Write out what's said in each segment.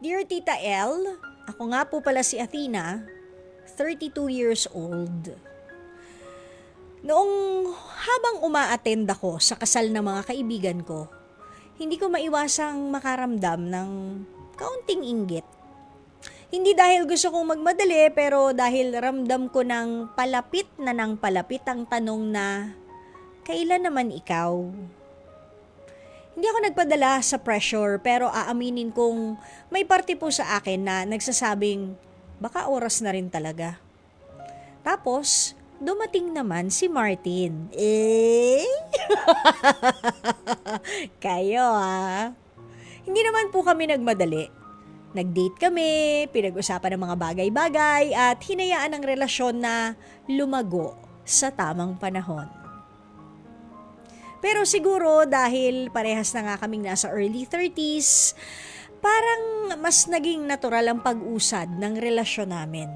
Dear Tita L, ako nga po pala si Athena, 32 years old. Noong habang uma-attend ako sa kasal ng mga kaibigan ko, hindi ko maiwasang makaramdam ng kaunting inggit. Hindi dahil gusto kong magmadali pero dahil ramdam ko ng palapit ang tanong na, kailan naman ikaw? Hindi ako nagpadala sa pressure pero aaminin kong may parte po sa akin na nagsasabing baka oras na rin talaga. Tapos, dumating naman si Martin. Kayo Hindi naman po kami nagmadali. Nag-date kami, pinag-usapan ng mga bagay-bagay at hinayaan ang relasyon na lumago sa tamang panahon. Pero siguro dahil parehas na nga kaming nasa early 30s, parang mas naging natural ang pag-usad ng relasyon namin.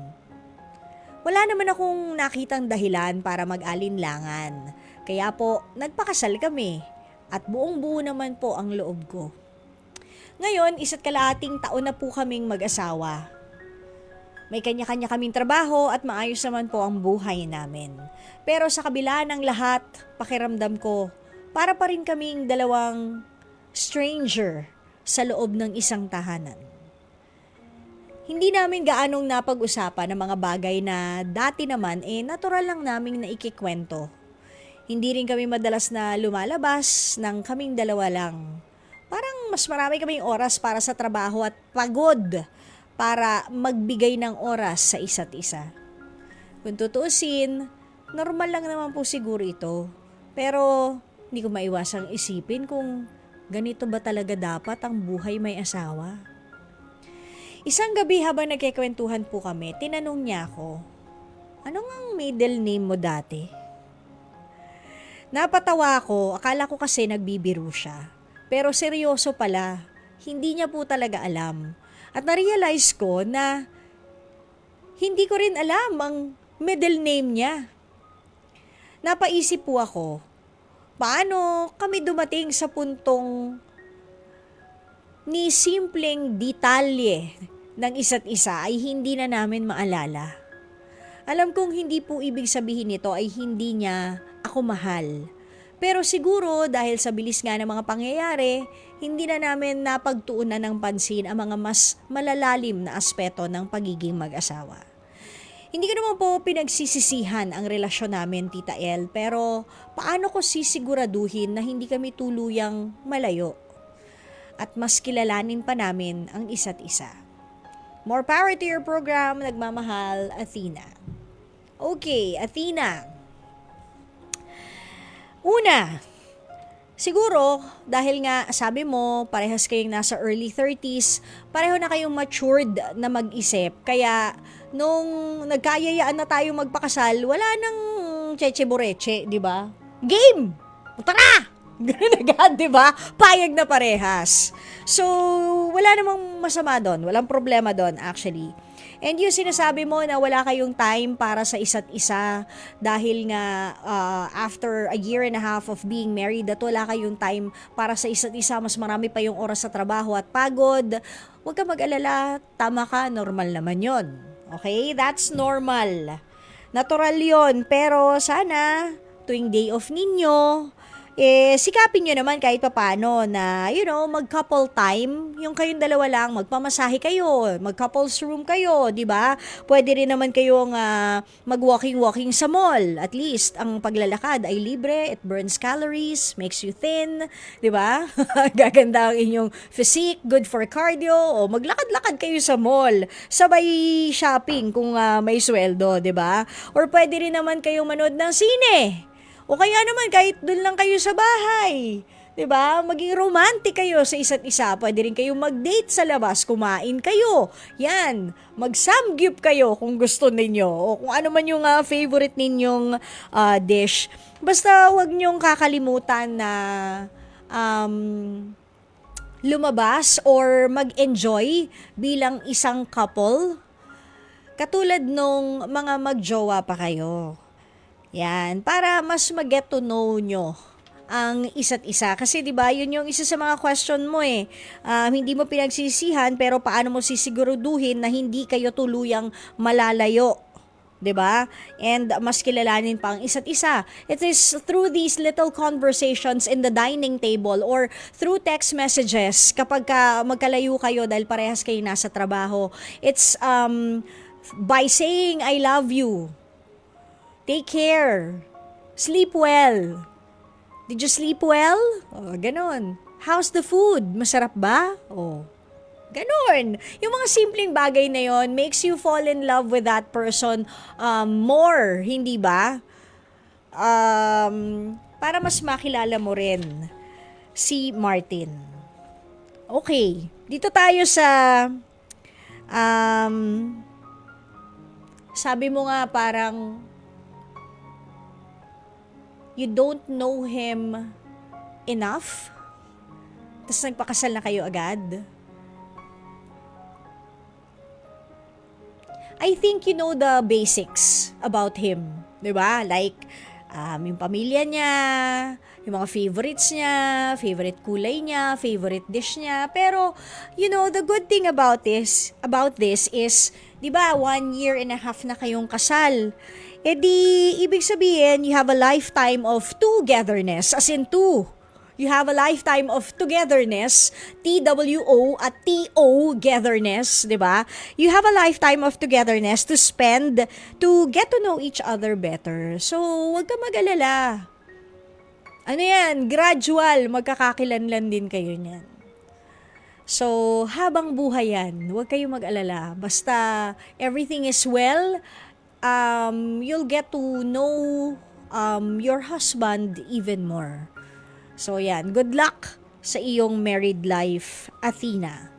Wala naman akong nakitang dahilan para mag-alinlangan. Kaya po, nagpakasal kami at buong-buo naman po ang loob ko. Ngayon, 1.5 taon na po kaming mag-asawa. May kanya-kanya kaming trabaho at maayos naman po ang buhay namin. Pero sa kabila ng lahat, pakiramdam ko, para pa rin kaming dalawang stranger sa loob ng isang tahanan. Hindi namin gaanong napag-usapan ng mga bagay na dati naman natural lang naming naikikwento. Hindi rin kami madalas na lumalabas ng kaming dalawa lang. Parang mas marami kaming oras para sa trabaho at pagod para magbigay ng oras sa isa't isa. Kung tutuusin, normal lang naman po siguro ito. Pero hindi ko maiwasang isipin kung ganito ba talaga dapat ang buhay may asawa. Isang gabi habang nagkikwentuhan po kami, tinanong niya ako, ano ngang middle name mo dati? Napatawa ako, akala ko kasi nagbibiro siya. Pero seryoso pala, hindi niya po talaga alam. At na-realize ko na hindi ko rin alam ang middle name niya. Napaisip po ako, paano kami dumating sa puntong ni simpleng detalye ng isa't isa ay hindi na namin maalala. Alam kong hindi po ibig sabihin nito ay hindi niya ako mahal. Pero siguro dahil sa bilis nga ng mga pangyayari, hindi na namin napagtuunan ng pansin ang mga mas malalalim na aspeto ng pagiging mag-asawa. Hindi ko naman po pinagsisisihan ang relasyon namin, Tita El, pero paano ko sisiguraduhin na hindi kami tuluyang malayo at mas kilalanin pa namin ang isa't isa. More power to your program, nagmamahal, Athena. Okay, Athena. Una, siguro dahil nga sabi mo parehas kayong nasa early 30s, pareho na kayong matured na mag-isip. Kaya nung nagkayayaan na tayo magpakasal, wala nang cheche-boreche, di ba? Game! Tara! Ganun agad, di ba? Payag na parehas. So, wala namang masama doon. Walang problema doon, actually. And yung sinasabi mo na wala kayong time para sa isa't isa dahil nga after a year and a half of being married at wala kayong time para sa isa't isa, mas marami pa yung oras sa trabaho at pagod, huwag ka mag-alala, tama ka, normal naman yon. Okay? That's normal. Natural yon. Pero sana tuwing day off ninyo, sikapin nyo naman kahit papano na, mag-couple time, yung kayong dalawa lang, magpamasahe kayo, mag-couples room kayo, di ba? Pwede rin naman kayong mag-walking sa mall. At least, ang paglalakad ay libre, it burns calories, makes you thin, di ba? Gaganda ang inyong physique, good for cardio, o maglakad-lakad kayo sa mall, sabay shopping kung may sweldo, di ba? Or pwede rin naman kayong manood ng sine. O kaya naman kahit doon lang kayo sa bahay. 'Di ba? Maging romantic kayo sa isa't isa. Pwede rin kayong mag-date sa labas, kumain kayo. Yan, mag-samgyup kayo kung gusto ninyo o kung ano man yung favorite ninyong dish. Basta 'wag niyong kakalimutan na lumabas or mag-enjoy bilang isang couple. Katulad nung mga magjowa pa kayo. Yan, para mas mag-get to know nyo ang isa't isa. Kasi 'di ba, yun yung isa sa mga question mo eh. Hindi mo pinagsisihan pero paano mo sisiguraduhin na hindi kayo tuluyang malalayo? 'Di ba? And mas kilalanin pa ang isa't isa. It is through these little conversations in the dining table or through text messages kapag magkalayo kayo dahil parehas kayo nasa trabaho. It's by saying I love you. Take care. Sleep well. Did you sleep well? Oh, ganun. How's the food? Masarap ba? Oh, ganon. Yung mga simpleng bagay na yon makes you fall in love with that person more, hindi ba? Para mas makilala mo rin si Martin. Okay, dito tayo sa sabi mo nga parang you don't know him enough. Tapos nagpakasal na kayo agad. I think you know the basics about him. 'Di ba? Like, yung pamilya niya, yung mga favorites niya, favorite kulay niya, favorite dish niya. Pero, the good thing about this is, 'di ba, 1.5 years na kayong kasal. Eh di, ibig sabihin, you have a lifetime of togetherness, as in two. You have a lifetime of togetherness, TWO at TO-getherness, di ba? You have a lifetime of togetherness to spend to get to know each other better. So, huwag ka mag-alala. Ano yan? Gradual, magkakakilanlan din kayo niyan. So, habang buhay yan, huwag kayong mag-alala. Basta everything is well, you'll get to know your husband even more. So yan, good luck sa iyong married life, Athena.